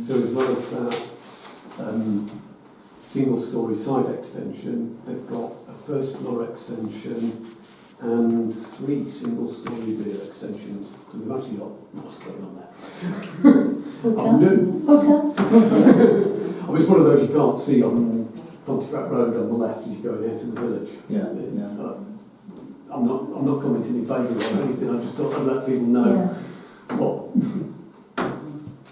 So as well as that single-storey side extension, they've got a first floor extension and 3 single-storey rear extensions. So they've actually got lots going on there. Hotel? I mean, it's one of those you can't see on Pontefract Road on the left as you're going out to the village. Yeah. I'm not commenting in favour of anything. I just thought I'd let people know what.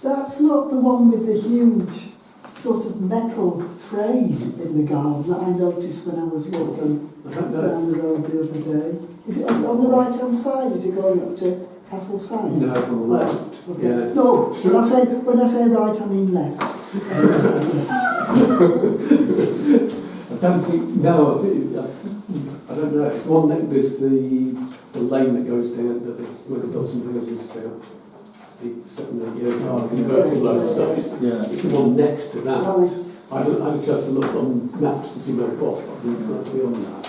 That's not the one with the huge sort of metal frame in the garden that I noticed when I was walking down the road the other day. Is it on the right hand side? Is it going up to Castle Side? No, it's on the left. Okay. Yeah. No, when I say right, I mean left. I don't think. No, I don't know. It's the one that there's the lane that goes down that where the built some houses about 7 8 years ago. Converted load of stuff. It's the one next to that. Right. I had a chance to look on maps to see where it was, but I didn't know beyond that.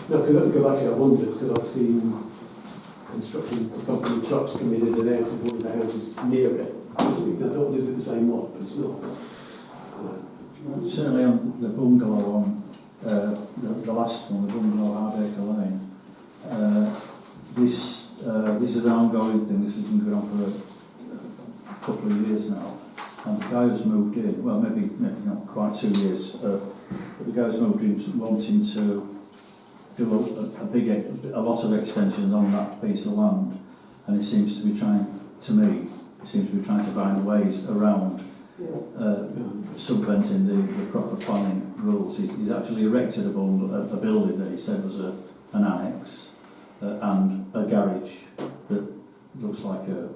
No, because actually I wondered, because I've seen construction company trucks coming in and out of one of the houses near it. I thought, is it the same one? But it's not. Certainly on the bungalow on the last one, the bungalow Hardacre Lane, this is an ongoing thing. This has been going on for a couple of years now. And the guy who's moved in, well, maybe not quite 2 years, but the guy who's moved in wanting to do a lot of extensions on that piece of land, and he seems to be trying to find ways around subventing the proper planning rules. He's actually erected a building that he said was an annex and a garage that looks like a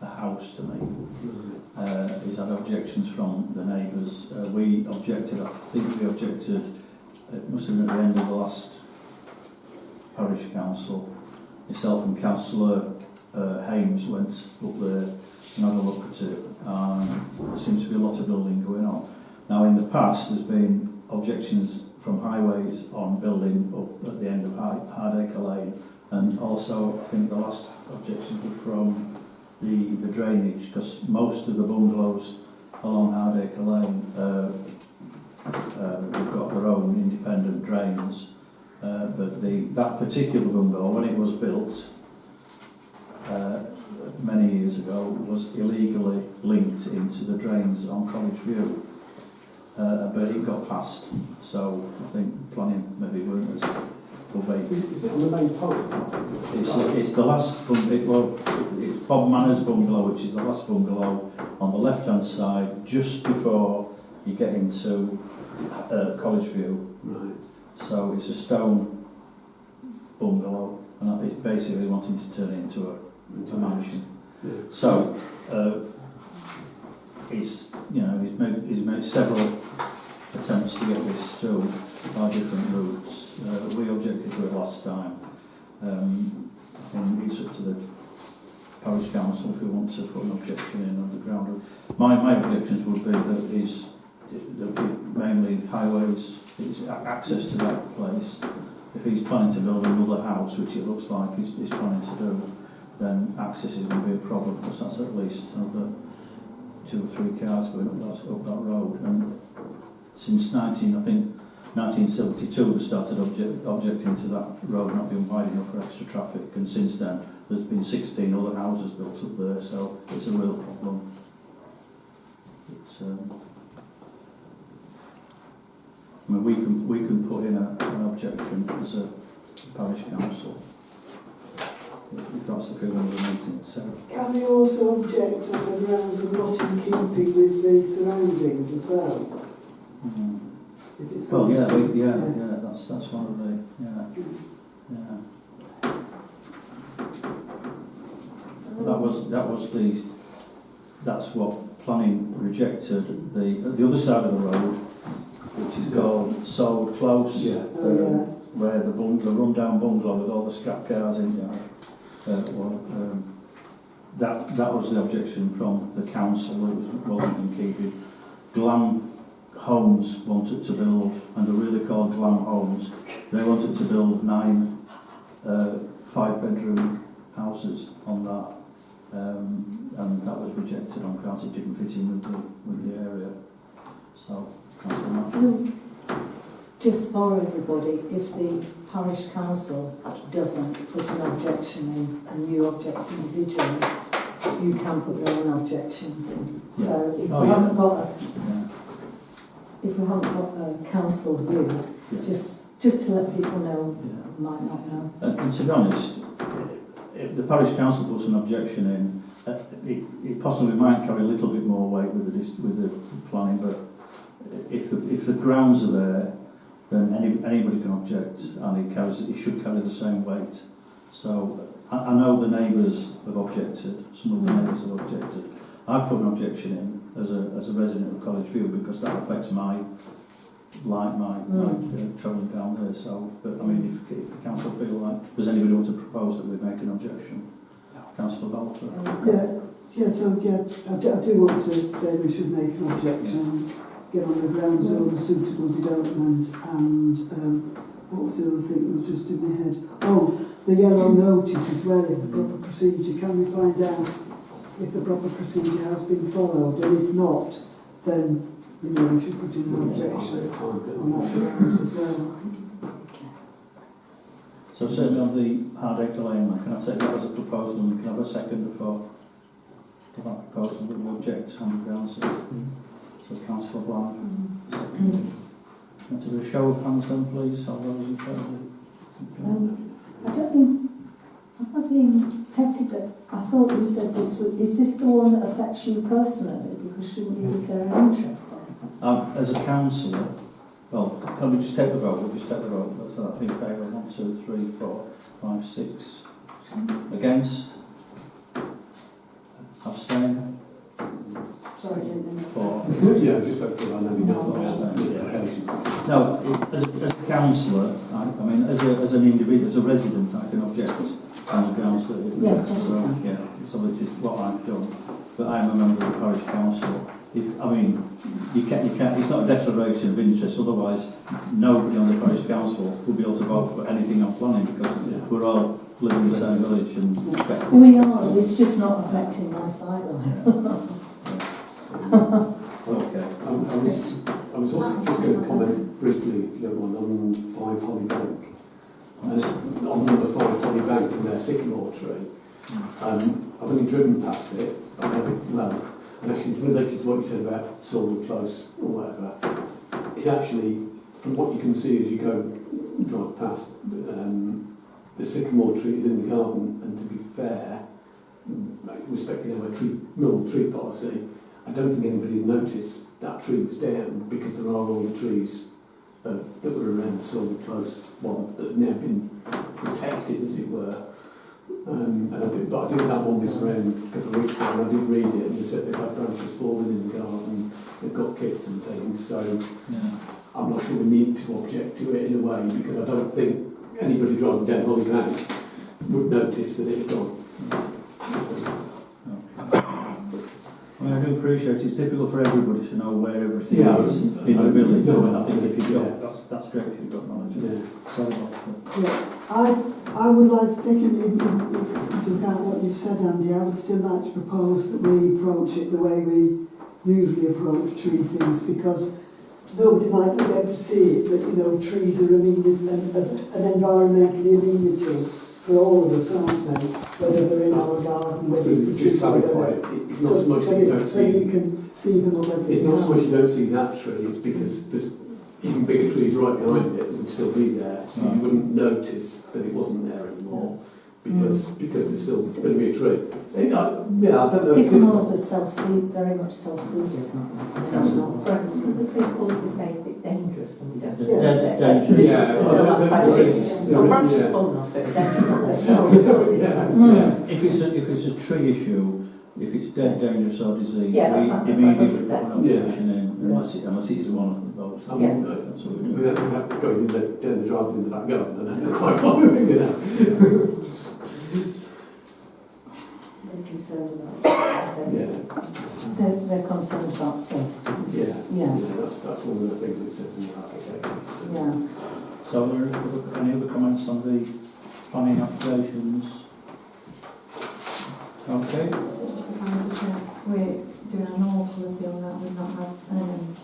house to me. He's had objections from the neighbours. We objected, it must have been at the end of the last Parish Council. Myself and Councillor Hames went up there and had a look at it. There seems to be a lot of building going on. Now in the past there's been objections from highways on building up at the end of Hardacre Lane, and also I think the last objections were from the drainage, because most of the bungalows along Hardacre Lane have got their own independent drains, but that particular bungalow, when it was built many years ago, was illegally linked into the drains on College View, but it got passed, so I think planning maybe weren't as obeyed. Is it on the main pole? It's the last bungalow. It's Bob Manners' bungalow, which is the last bungalow on the left-hand side, just before you get into College View. Right. So it's a stone bungalow, and it's basically wanting to turn it into a mansion. Yeah. So he's made several attempts to get this through by different routes. We objected to it last time. And it's up to the Parish Council if we want to put an objection in on the ground. My objections would be that mainly highways, access to that place. If he's planning to build another house, which it looks like he's planning to do, then access is going to be a problem, because that's at least another 2 or 3 cars going up that road. And since 1972 we started objecting to that road not being wide enough for extra traffic, and since then there's been 16 other houses built up there, so it's a real problem. I mean, we can put in an objection as a Parish Council if that's the feeling of the meeting. So Can we also object on the grounds of not in keeping with the surroundings as well? If it's well, going to be, that's one of the that's what planning rejected. The other side of the road, which is called Sold Close, where the run-down bungalow with all the scrap cars in there. That was the objection from the council that wasn't in keeping. Glam Homes wanted to build, and they're really called Glam Homes, they wanted to build 9 5-bedroom houses on that. and that was rejected on grounds it didn't fit in with the area. So, Councillor Martin. Just for everybody, if the parish council doesn't put an objection in and you object individually, you can put your own objections in. Yeah. So if Oh, we yeah. haven't got a, Yeah. if we haven't got a council view, Yeah. just to let people know, Yeah. might not know. And to be honest, if the parish council puts an objection in, it possibly might carry a little bit more weight with the planning, but if the grounds are there, then anybody can object, and it should carry the same weight. So I know the neighbours have objected. Some of the neighbours have objected. I've put an objection in as a resident of College View because that affects my travelling down there. So, but I mean, if the council feel like, does anybody want to propose that we make an objection? Councillor Balfour. I do want to say we should make an objection, get on the grounds of unsuitable development, and what was the other thing that was just in my head? Oh, the yellow notice as well, if the proper procedure, can we find out if the proper procedure has been followed, and if not, then we should put in an objection on that grounds as well. So certainly on the Hardacre Lane, can I take that as a proposal and we can have a second for that proposal that we object on the grounds of so Councillor Bland. Want to do a show of hands then please, all those in favour? I don't think, I'm not being petty, but I thought you said this was, is this the one that affects you personally? Because shouldn't you declare an interest there? As a councillor, well, can we just take the vote? We'll just take the vote. That's in favour. 1, 2, 3, 4, 5, 6. Against? Abstain? Sorry, I didn't know. 4. Yeah, just hopefully I know enough about Yeah. the occasion. No, as a councillor, I mean, as an individual, as a resident, I can object on the grounds that it Yes. so which is what I've done. But I am a member of the parish council. You can't, it's not a declaration of interest, otherwise nobody on the parish council will be able to vote for anything on planning because we're all living in the same village and We are, it's just not affecting my sideline. Okay. I was also just going to comment briefly, if you don't mind, on 5 Holly Bank. On number 5 Holly Bank and their sycamore tree. I've only driven past it, I know it well, and actually related to what you said about Sorwood Close or whatever, it's actually, from what you can see as you go drive past, the sycamore tree is in the garden, and to be fair, respecting our normal tree policy, I don't think anybody had noticed that tree was down because there are all the trees that were around the Sorwood Close one that have now been protected, as it were. But I did that one this around a couple of weeks ago, and I did read it, and they said they've had branches falling in the garden, they've got kids and things, so I'm not sure we need to object to it in a way, because I don't think anybody driving down Holly Bank would notice that it had gone. I mean, I do appreciate it's difficult for everybody to know where everything is in the village. No, I think if you've yeah. got, that's great if you've got knowledge of it. I would like to take into account what you've said, Andy. I would still like to propose that we approach it the way we usually approach tree things, because nobody might not be able to see it, but trees are an environmental amenity for all of us, aren't they? Whether they're in our garden, whether you can see Just them, clarify, it's not so much that you don't so you see. can see them or whether It's you not so much can't. you don't see that tree. It's because there's even bigger trees right behind it that would still be there, so you wouldn't notice that it wasn't there anymore because there's still going to be a tree. I don't know. Sycamores are very much self-seeded, aren't they? Sorry, doesn't the tree policy say if it's dangerous then we don't? Dangerous. Or branches falling off it, dangerous on it. If it's a tree issue, if it's dead, dangerous or disease, Yeah, that's right, we that's what I immediately said. put an objection in, unless it is one of those. Yeah. That's what we do. We have to go in the driveway in the back garden, and I'm quite following it out. They're concerned about Yeah. They're concerned about safety. Yeah. That's one of the things it says in the application. Yeah. So, are there any other comments on the planning applications? Okay. So just the county check, we're doing a normal policy on that, we've not had an end.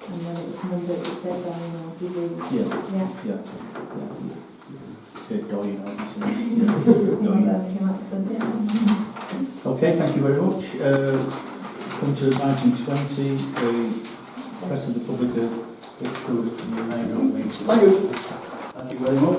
And then it's under, it's deadline or disease. Yeah. Yeah. Good going, obviously. Accent, yeah. Okay, thank you very much. Come to item 20, the press of the public, it's good in the remainder of the meeting. Thank you. Thank you very much.